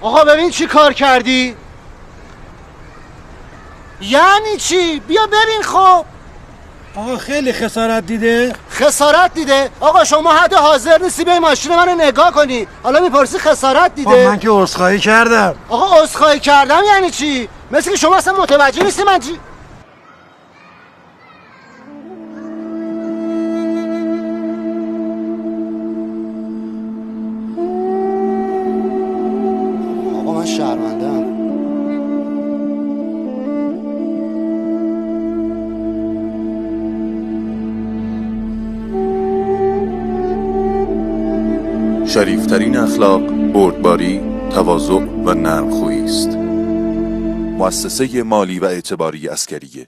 آقا ببین چی کار کردی؟ یعنی چی؟ بیا ببین خب. آقا خیلی خسارت دیده. خسارت دیده؟ آقا شما حد حاضر نیستی به ماشین منو نگاه کنی، حالا میپرسی خسارت دیده؟ من که عذرخواهی کردم. آقا عذرخواهی کردم یعنی چی؟ مثل که شما اصلا متوجه نیستی من چی؟ آقا من شرمنده‌ام. شریفترین اخلاق بردباری، تواضع و نرم‌خویی است. مؤسسه مالی و اعتباری عسکری